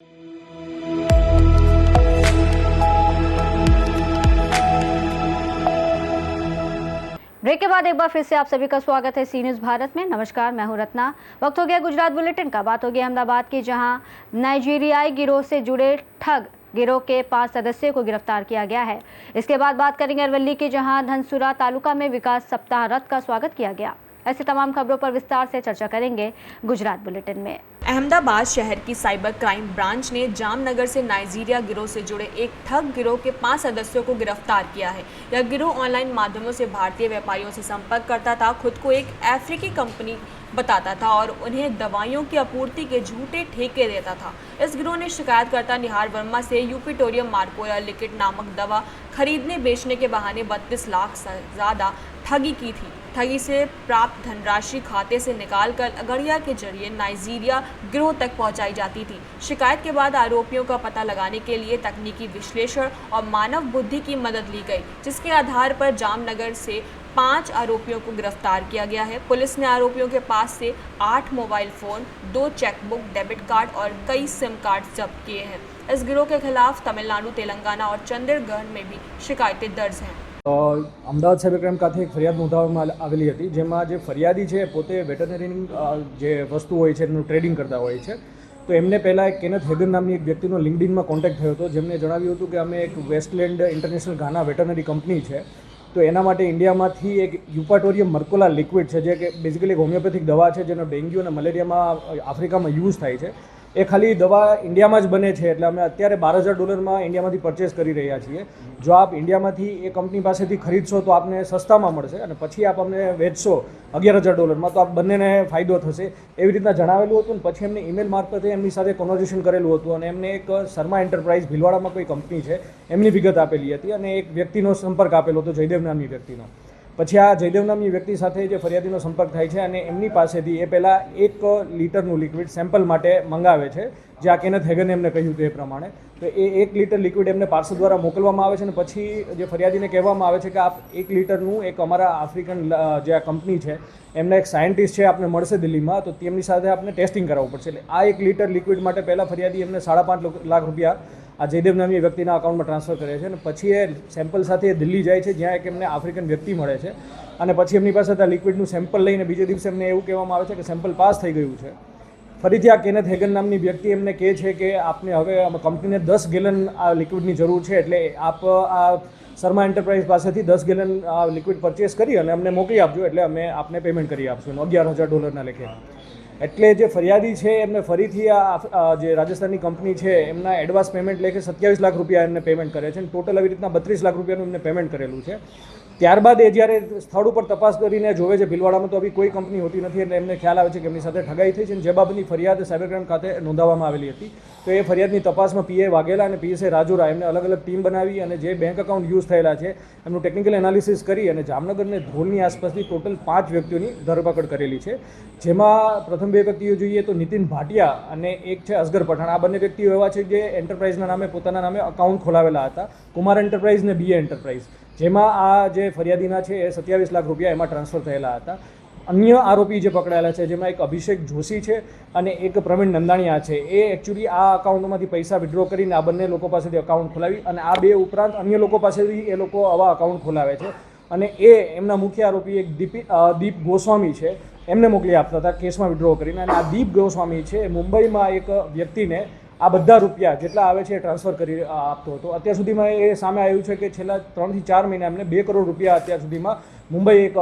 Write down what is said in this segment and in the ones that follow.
Break के बाद एक बार फिर से आप सभी का स्वागत है सी न्यूज़ भारत में। नमस्कार, मैं हूं रत्ना। वक्त हो गया गुजरात बुलेटिन का। बात होगी अहमदाबाद की, जहां नाइजीरियाई गिरोह से जुड़े ठग गिरोह के 5 सदस्यों को गिरफ्तार किया गया है। इसके बाद बात करेंगे अरवली की, जहां धनसुरा तालुका में विकास सप्ताह रथ का स्वागत किया गया। ऐसी तमाम खबरों पर विस्तार से चर्चा करेंगे गुजरात बुलेटिन में। अहमदाबाद शहर की साइबर क्राइम ब्रांच ने जामनगर से नाइजीरिया गिरोह से जुड़े एक ठग गिरोह के 5 सदस्यों को गिरफ्तार किया है। यह गिरोह ऑनलाइन माध्यमों से भारतीय व्यापारियों से संपर्क करता था, खुद को एक अफ्रीकी कंपनी बताता था और उन्हें दवाइयों की आपूर्ति के झूठे ठेके देता था। इस गिरोह ने शिकायतकर्ता निहार वर्मा से यूपिटोरियम मार्पोरा लिक्विड नामक दवा खरीदने बेचने के बहाने 32 लाख से ज़्यादा ठगी की थी। ठगी से प्राप्त धनराशि खाते से निकालकर अगड़िया के जरिए नाइजीरिया गिरोह तक पहुंचाई जाती थी। शिकायत के बाद आरोपियों का पता लगाने के लिए तकनीकी विश्लेषण और मानव बुद्धि की मदद ली गई, जिसके आधार पर जामनगर से 5 आरोपियों को गिरफ्तार किया गया है। पुलिस ने आरोपियों के पास से 8 mobile phone, 2 chequebook, debit card और कई सिम कार्ड जब्त किए हैं। इस गिरोह के खिलाफ तमिलनाडु, तेलंगाना और चंडीगढ़ में भी शिकायतें दर्ज हैं। અમદાવાદ સાયબર ક્રાઇમ ખાતે એક ફરિયાદ નોંધાવવામાં આવેલી હતી, જેમાં જે ફરિયાદી છે પોતે વેટરનરીની જે વસ્તુ હોય છે એનું ટ્રેડિંગ કરતા હોય છે। તો એમને પહેલાં એક કેનેથ હેગન નામની એક વ્યક્તિનો લિંક્ડઇનમાં કોન્ટેક્ટ થયો હતો, જેમને જણાવ્યું હતું કે અમે એક વેસ્ટલેન્ડ ઇન્ટરનેશનલ ઘાના વેટરનરી કંપની છે, તો એના માટે ઇન્ડિયામાંથી એક યુપાટોરિયમ મર્કોલા લિક્વિડ છે, જે કે બેઝિકલી એક હોમિયોપેથિક દવા છે, જેનો ડેન્ગ્યુ અને મલેરિયામાં આફ્રિકામાં યુઝ થાય છે। એ ખાલી દવા ઇન્ડિયામાં જ બને છે, એટલે અમે અત્યારે $12,000 ઇન્ડિયામાંથી પરચેસ કરી રહ્યા છીએ। જો આપ ઇન્ડિયામાંથી એ કંપની પાસેથી ખરીદશો તો આપને સસ્તામાં મળશે, અને પછી આપ અમને વેચશો $11,000 તો આપ બંનેને ફાયદો થશે, એવી રીતના જણાવેલું હતું। અને પછી એમને ઈમેલ મારફતે એમની સાથે કોન્વર્ઝેશન કરેલું હતું, અને એમને એક શર્મા એન્ટરપ્રાઇઝ ભીલવાડામાં કોઈ કંપની છે એમની વિગત આપેલી હતી, અને એક વ્યક્તિનો સંપર્ક આપેલો હતો, જયદેવ નામની વ્યક્તિનો। પછી આ જયદેવ નામની વ્યક્તિ સાથે જે ફરિયાદીનો સંપર્ક થાય છે, અને એમની પાસેથી એ પહેલાં 1 લિટરનું લિક્વિડ સેમ્પલ માટે મંગાવે છે, જે આ કેનેથ હેગને એમને કહ્યું હતું એ પ્રમાણે। તો એ 1 લિટર લિક્વિડ એમને પાર્સલ દ્વારા મોકલવામાં આવે છે, અને પછી જે ફરિયાદીને કહેવામાં આવે છે કે આપ 1 લિટરનું એક અમારા આફ્રિકન જે આ કંપની છે એમના એક સાયન્ટિસ્ટ છે આપને મળશે દિલ્હીમાં, તો તેમની સાથે આપને ટેસ્ટિંગ કરાવવું પડશે। એટલે આ 1 લિટર લિક્વિડ માટે પહેલાં ફરિયાદી એમને ₹5.5 લાખ આ જયદેવ નામની વ્યક્તિના અકાઉન્ટમાં ટ્રાન્સફર કરે છે, અને પછી એ સેમ્પલ સાથે દિલ્હી જાય છે, જ્યાં એક એમને આફ્રિકન વ્યક્તિ મળે છે, અને પછી એમની પાસે આ લિક્વિડનું સેમ્પલ લઈને બીજે દિવસે એમને એવું કહેવામાં આવે છે કે સેમ્પલ પાસ થઈ ગયું છે। ફરીથી આ કેનેથ હેગન નામની વ્યક્તિ એમને કહે છે કે આપને હવે કંપનીને 10 ગેલન આ લિક્વિડની જરૂર છે, એટલે આપ આ શર્મા એન્ટરપ્રાઇઝ પાસેથી 10 ગેલન આ લિક્વિડ પરચેસ કરી અને અમને મોકલી આપજો, એટલે અમે આપને પેમેન્ટ કરી આપશું $11,000 લેખે। એટલે જે ફરિયાદી છે એમને ફરીથી આ જે રાજસ્થાનની કંપની છે એમના એડવાન્સ પેમેન્ટ લેખે ₹27 લાખ એમને પેમેન્ટ કરે છે, અને ટોટલ આવી રીતના ₹32 લાખ એમને પેમેન્ટ કરેલું છે। ત્યારબાદ એ જ્યારે સ્થળ ઉપર તપાસ કરીને જોવે છે ભીલવાડામાં, તો આવી કોઈ કંપની હોતી નથી, એટલે એમને ખ્યાલ આવે છે કે એમની સાથે ઠગાઈ થઈ છે, અને જે બાબતની ફરિયાદ સાયબર ક્રાઇમ ખાતે નોંધાવવામાં આવેલી હતી। તો એ ફરિયાદની તપાસમાં પીએ વાઘેલા અને પીએસઆઈ રાજુરા એમને અલગ અલગ ટીમ બનાવી, અને જે બેંક એકાઉન્ટ યુઝ થયેલા છે એમનું ટેકનિકલ એનાલિસિસ કરી અને જામનગર અને ધ્રોલની આસપાસથી ટોટલ 5 વ્યક્તિઓની ધરપકડ કરેલી છે, જેમાં પ્રથમ 2 વ્યક્તિઓ જોઈએ તો નીતિન ભાટિયા અને એક છે અસગર પઠાણ। આ બંને વ્યક્તિઓ એવા છે જે એન્ટરપ્રાઇઝના નામે પોતાના નામે અકાઉન્ટ ખોલાવેલા હતા, કુમાર એન્ટરપ્રાઇઝ અને બીએ એન્ટરપ્રાઇઝ, જેમાં આ જે ફરિયાદીના છે એ ₹27 લાખ એમાં ટ્રાન્સફર થયેલા હતા। અન્ય આરોપી જે પકડાયેલા છે, જેમાં એક અભિષેક જોશી છે અને એક પ્રવીણ નંદાણીયા છે, એ એકચ્યુઅલી આ અકાઉન્ટમાંથી પૈસા વિડ્રો કરીને આ બંને લોકો પાસેથી અકાઉન્ટ ખોલાવી, અને આ 2 ઉપરાંત અન્ય લોકો પાસેથી એ લોકો આવા અકાઉન્ટ ખોલાવે છે, અને એ એમના મુખ્ય આરોપી એક દીપ ગોસ્વામી છે એમને મોકલી આપતા હતા કેસમાં વિડ્રો કરીને। અને આ દીપ ગોસ્વામી છે મુંબઈમાં એક વ્યક્તિને આ બધા રૂપિયા જેટલા આવે છે એ ટ્રાન્સફર કરી આપતો હતો। અત્યાર સુધીમાં એ સામે આવ્યું છે કે છેલ્લા 3 થી 4 મહિના એમને ₹2 કરોડ અત્યાર સુધીમાં મુંબઈ એક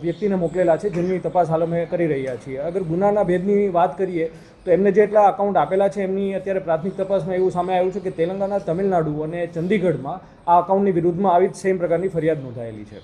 વ્યક્તિને મોકલેલા છે, જેમની તપાસ હાલ અમે કરી રહ્યા છીએ। અગર ગુનાના ભેદની વાત કરીએ તો એમને જેટલા અકાઉન્ટ આપેલા છે એમની અત્યારે પ્રાથમિક તપાસમાં એવું સામે આવ્યું છે કે તેલંગાણા, તમિલનાડુ અને ચંદીગઢમાં આ અકાઉન્ટની વિરુદ્ધમાં આવી જ સેમ પ્રકારની ફરિયાદ નોંધાયેલી છે।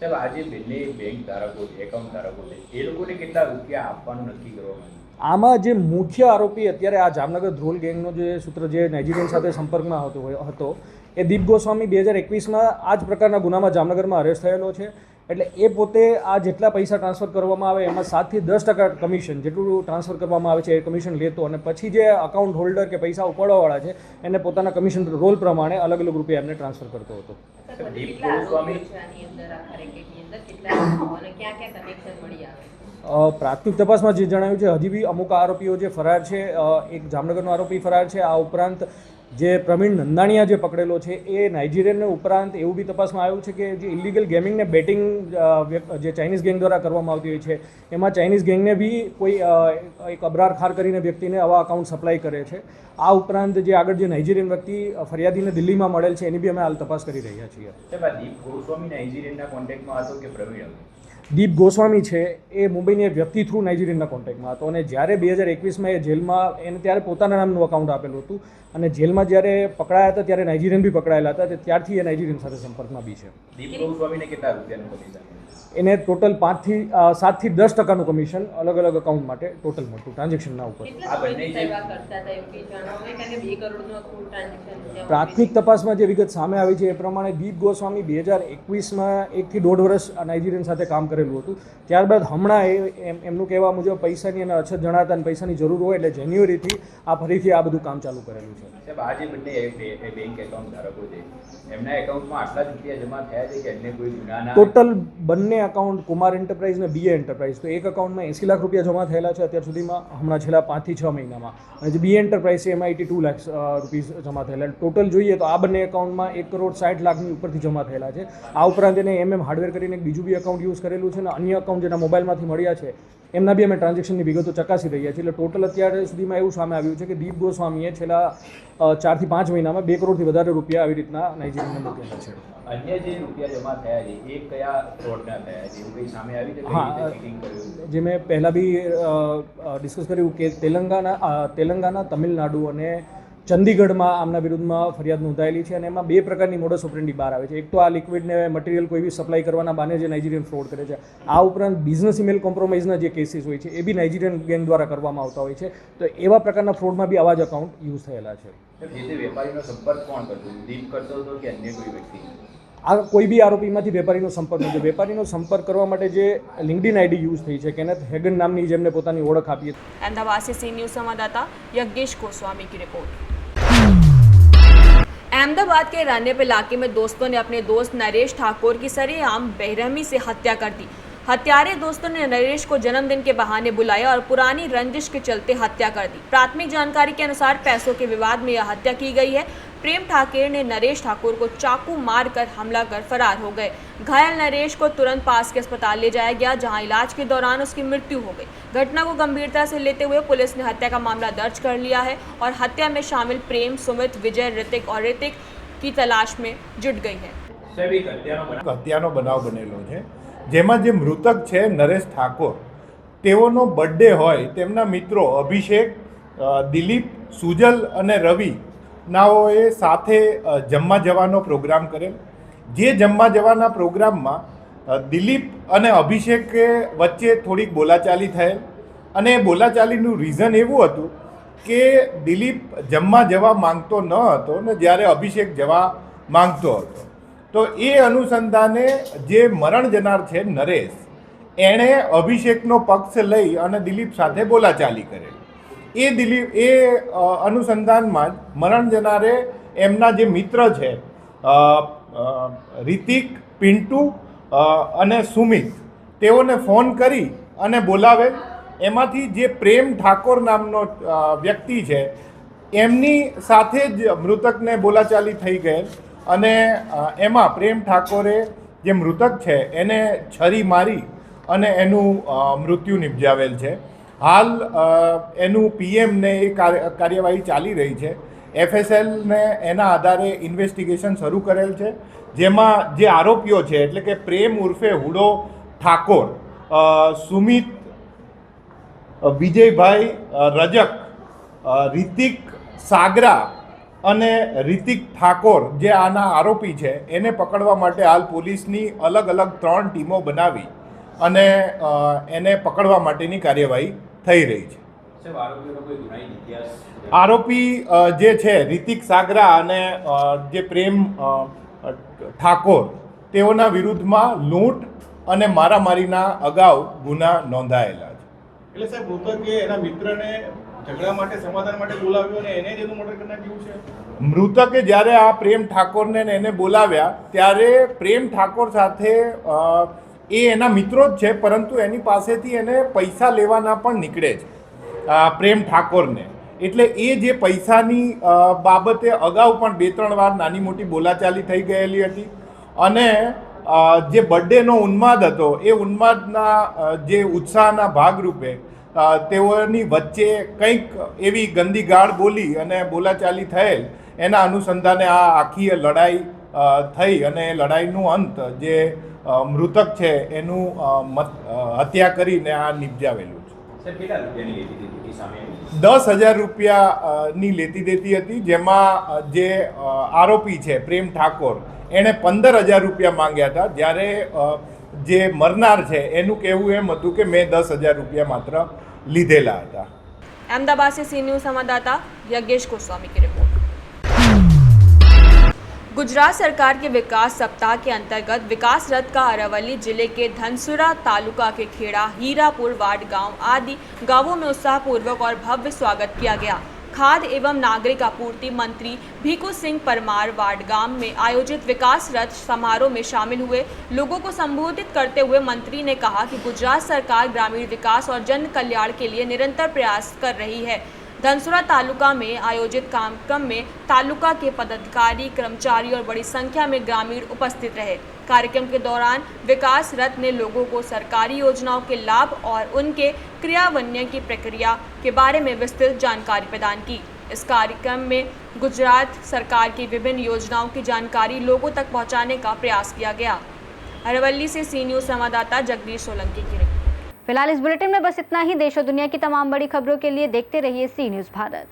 સાહેબ, આજે બંને બેંક ધારકો એકાઉન્ટ ધારકો છે, એ લોકોને કેટલા રૂપિયા આપવાનું નક્કી કરવામાં? આમાં જે મુખ્ય આરોપી અત્યારે આ જામનગર ધ્રોલ ગેંગનો જે સૂત્ર જે નાઇજીરિયન સાથે સંપર્કમાં હતો એ દીપ ગોસ્વામી 2021માં આ જ પ્રકારના ગુનામાં જામનગરમાં અરેસ્ટ થયેલો છે। એટલે એ પોતે આ જેટલા પૈસા ટ્રાન્સફર કરવામાં આવે એમાં 7 થી 10% કમિશન જેટલું ટ્રાન્સફર કરવામાં આવે છે એ કમિશન લેતો, અને પછી જે અકાઉન્ટ હોલ્ડર કે પૈસા ઉપાડવાવાળા છે એને પોતાના કમિશન રોલ પ્રમાણે અલગ અલગ રૂપિયા એમને ટ્રાન્સફર કરતો હતો। દીપ ગોસ્વામી પ્રાથમિક તપાસમાં જે જણાવ્યું છે હજી બી અમુક આરોપીઓ જે ફરાર છે, એક જામનગરનો આરોપી ફરાર છે. આ ઉપરાંત જે પ્રવીણ નંદાણીયા જે પકડેલો છે એ નાઇજીરિયનને ઉપરાંત એવું બી તપાસમાં આવ્યું છે કે જે ઇલીગલ ગેમિંગને બેટિંગ જે ચાઇનીઝ ગેંગ દ્વારા કરવામાં આવતી હોય છે એમાં ચાઇનીઝ ગેંગને બી કોઈ એક અબરાર ખાર કરીને વ્યક્તિને આવા અકાઉન્ટ સપ્લાય કરે છે. આ ઉપરાંત જે આગળ જે નાઇજીરિયન વ્યક્તિ ફરિયાદીને દિલ્હીમાં મળેલ છે એની બી અમે હાલ તપાસ કરી રહ્યા છીએ. દીપ ગોસ્વામી નાઇજીરિયનના કોન્ટેક્ટમાં હતો કે પ્રવીણ? દીપ ગોસ્વામી છે એ મુંબઈની એક વ્યક્તિ થ્રુ નાઇજીરિયનના કોન્ટેક્ટમાં હતો અને જ્યારે 2021માં એ જેલમાં એને ત્યારે પોતાના નામનું અકાઉન્ટ આપેલું હતું અને જેલમાં જ્યારે પકડાયા હતા ત્યારે નાઇજીરિયન બી પકડાયેલા હતા. ત્યારથી એ નાઇજીરિયન સાથે સંપર્કમાં બી છે. દીપ ગોસ્વામીને કેટલા રૂપિયાનું કમિશન? એને ટોટલ 7 થી 10% કમિશન અલગ અલગ અકાઉન્ટ માટે ટોટલ મળતું ટ્રાન્ઝેક્શનના ઉપર. પ્રાથમિક તપાસમાં જે વિગત સામે આવી છે એ પ્રમાણે દીપ ગોસ્વામી 2021માં 1 થી 1.5 વર્ષ નાઇજીરિયન સાથે કામ કરેલું હતું. ત્યારબાદ હમણાં એમનું કહેવા મુજબ પૈસાની અને અછત જણાતા અને પૈસાની જરૂર હોય એટલે જાન્યુઆરીથી ફરીથી આ બધું કામ ચાલુ કરેલું છે. સાહેબ, આ જે બંને બેંક એકાઉન્ટ ધારકો છે એમના એકાઉન્ટમાં આટલા જ રૂપિયા જમા થયા છે કે અન્ય કોઈ ગુનાના? ટોટલ બંને અકાઉન્ટ કુમાર એન્ટરપ્રાઇઝ અને બીએ એન્ટરપ્રાઇઝ, તો એક અકાઉન્ટમાં 80 લાખ રૂપિયા જમા થયેલા છે અત્યાર સુધીમાં, હમણાં છેલ્લા 5 થી 6 મહિનામાં. અને જે બીએ એન્ટરપ્રાઇઝ છે એમાં 82 લાખ રૂપીસ જમા થયેલા. ટોટલ જોઈએ તો આ બંને એકાઉન્ટમાં 1,60,00,000ની ઉપરથી જમા થયેલા છે. આ ઉપરાંત એને હાર્ડવેર કરીને એક બીજું બી અકાઉન્ટ યુઝ કરેલું છે અને અન્ય અકાઉન્ટ જેના મોબાઈલમાંથી મળ્યા છે એમના બી અમે ટ્રાન્ઝેક્શનની વિગતો ચકાસી રહ્યા છીએ. એટલે ટોટલ અત્યાર સુધીમાં એવું સામે આવ્યું છે કે દીપ ગોસ્વામીએ છેલ્લા 4 થી 5 મહિનામાં 2 કરોડથી વધારે રૂપિયા આવી રીતના નાઇજીરિયનને મોકલેલા છે. અન્ય જે રૂપિયા જમા થયા છે એ કયા ફ્રોડના થયા છે એવું કંઈ સામે આવી છે? હા, જે મેં પહેલાં બી ડિસ્કસ કર્યું કે તેલંગાના, તમિલનાડુ અને ચંદીગઢમાં આમના વિરુદ્ધમાં ફરિયાદ નોંધાયેલી છે અને એમાં 2 પ્રકારની મોડસ ઓપરેન્ડી બહાર આવે છે. એક તો આ લિક્વિડને મટીરિયલ કોઈ બી સપ્લાય કરવાના બાને જે નાઇજીરિયન ફ્રોડ કરે છે. આ ઉપરાંત બિઝનેસ ઇમેલ કોમ્પ્રોમાઇઝના જે કેસીસ હોય છે એ બી નાઇજીરિયન ગેંગ દ્વારા કરવામાં આવતા હોય છે. તો એવા પ્રકારના ફ્રોડમાં બી આવા જ અકાઉન્ટ યુઝ થયેલા છે. જે તે વેપારીનો સંપર્ક કોણ કરતો? દીપ કરતો હતો કે અન્ય કોઈ વ્યક્તિ? આ કોઈ બી આરોપીમાંથી વેપારીનો સંપર્ક નથી. વેપારીનો સંપર્ક કરવા માટે જે લિંક્ડઇન આઈડી યુઝ થઈ છે કેનેથ હેગન નામની જેમને પોતાની ઓળખ આપી. अहमदाबाद से सी न्यूज संवाददाता यज्ञेश गोस्वामी की रिपोर्ट। अहमदाबाद के रानीप इलाके में दोस्तों ने अपने दोस्त नरेश ठाकुर की सरेआम बेरहमी से हत्या कर दी। हत्यारे दोस्तों ने नरेश को जन्मदिन के बहाने बुलाया और पुरानी रंजिश के चलते हत्या कर दी। प्राथमिक जानकारी के अनुसार पैसों के विवाद में यह हत्या की गई है। प्रेम ठाकुर ने नरेश ठाकुर को चाकू मारकर हमला कर फरार हो गए। घायल नरेश को तुरंत पास के अस्पताल ले जाया गया, जहां इलाज के दौरान उसकी मृत्यु हो गई। घटना को गंभीरता से लेते हुए पुलिस ने हत्या का मामला दर्ज कर लिया है और हत्या में शामिल प्रेम, सुमित, विजय, ऋतिक और ऋतिक की तलाश में जुट गई है। હત્યાનો બનાવ બનેલો છે જેમાં જે મૃતક છે નરેશ ઠાકોર, તેઓનો બર્થડે હોય તેમના મિત્રો અભિષેક, દિલીપ, સુજલ અને રવિ નાઓએ સાથે જમવા જવાનો પ્રોગ્રામ કરેલ. જે જમવા જવાના પ્રોગ્રામમાં દિલીપ અને અભિષેકે વચ્ચે થોડીક બોલાચાલી થયેલ અને એ બોલાચાલીનું રીઝન એવું હતું કે દિલીપ જમવા જવા માંગતો ન હતો ને જ્યારે અભિષેક જવા માંગતો હતો. તો એ અનુસંધાને જે મરણ જનાર છે નરેશ, એણે અભિષેકનો પક્ષ લઈ અને દિલીપ સાથે બોલાચાલી કરેલ. એ અનુસંધાનમાં જ મરણ જનારે એમના જે મિત્ર છે રિતિક, પિન્ટુ અને સુમિત, તેઓને ફોન કરી અને બોલાવેલ. એમાંથી જે પ્રેમ ઠાકોર નામનો વ્યક્તિ છે એમની સાથે જ મૃતકને બોલાચાલી થઈ ગયેલ અને એમાં પ્રેમ ઠાકોરે જે મૃતક છે એને છરી મારી અને એનું મૃત્યુ નિપજાવેલ છે. હાલ એનું પીએમને એ કાર્યવાહી ચાલી રહી છે. એફએસએલને એના આધારે ઇન્વેસ્ટિગેશન શરૂ કરેલ છે, જેમાં જે આરોપીઓ છે એટલે કે પ્રેમ ઉર્ફે હુડો ઠાકોર, સુમિત, વિજયભાઈ રજક, રિતિક સાગરા અને રિતિક ઠાકોર જે આના આરોપી છે એને પકડવા માટે હાલ પોલીસની અલગ અલગ 3 ટીમો બનાવી અને એને પકડવા માટેની કાર્યવાહી થઈ રહી છે. આરોપી જે છે રિતિક સાગરા અને જે પ્રેમ ઠાકોર, તેઓના વિરુદ્ધમાં લૂંટ અને મારામારીના અગાઉ ગુના નોંધાયેલા છે. એટલે સાહેબ મૃતકે એના મિત્રને ઝઘડા માટે, સમાધાન માટે બોલાવ્યો અને એને જ એનું મર્ડર કરી નાખ્યું છે. મૃતકે જ્યારે આ પ્રેમ ઠાકોરને એને બોલાવ્યા ત્યારે પ્રેમ ઠાકોર સાથે એ એના મિત્રો જ છે, પરંતુ એની પાસેથી એને પૈસા લેવાના પણ નીકળે છે પ્રેમ ઠાકોરને. એટલે એ જે પૈસાની બાબતે અગાઉ પણ 2-3 વાર નાની મોટી બોલાચાલી થઈ ગયેલી હતી અને જે બર્થડેનો ઉન્માદ હતો એ ઉન્માદના જે ઉત્સાહના ભાગરૂપે તેઓની વચ્ચે કંઈક એવી ગંદી ગાળ બોલી અને બોલાચાલી થયેલ, એના અનુસંધાને આ આખી લડાઈ થઈ અને લડાઈનું અંત જે મૃતક છે એનું હત્યા કરીને આ નિપજાવેલું છે. સાહેબ કેટલા રૂપિયાની લેતી દેતી સામે 10,000 રૂપિયાની લેતી દેતી હતી, જેમાં જે આરોપી છે પ્રેમ ઠાકોર એણે 15,000 રૂપિયા માંગ્યા હતા, જ્યારે જે મરનાર છે એનું કહેવું એમ હતું કે મેં 10,000 રૂપિયા માત્ર લીધેલા હતા. अहमदाबाद से सी न्यूज संवाददाता यज्ञेश गोस्वामी की रिपोर्ट। गुजरात सरकार के विकास सप्ताह के अंतर्गत विकास रथ का अरावली जिले के धनसुरा तालुका के खेड़ा, हीरापुर, वाड गांव आदि गांवों में उत्साहपूर्वक और भव्य स्वागत किया गया। खाद्य एवं नागरिक आपूर्ति मंत्री भीखू सिंह परमार वाडगाम में आयोजित विकास रथ समारोह में शामिल हुए। लोगों को संबोधित करते हुए मंत्री ने कहा कि गुजरात सरकार ग्रामीण विकास और जन कल्याण के लिए निरंतर प्रयास कर रही है। धनसुरा तालुका में आयोजित कार्यक्रम में तालुका के पदाधिकारी, कर्मचारी और बड़ी संख्या में ग्रामीण उपस्थित रहे। कार्यक्रम के दौरान विकास रथ ने लोगों को सरकारी योजनाओं के लाभ और उनके क्रियान्वयन की प्रक्रिया के बारे में विस्तृत जानकारी प्रदान की। इस कार्यक्रम में गुजरात सरकार की विभिन्न योजनाओं की जानकारी लोगों तक पहुंचाने का प्रयास किया गया। अरवली से सी न्यूज संवाददाता जगदीश सोलंकी की रिपोर्ट। फिलहाल इस बुलेटिन में बस इतना ही। देश और दुनिया की तमाम बड़ी खबरों के लिए देखते रहिए सी न्यूज़ भारत।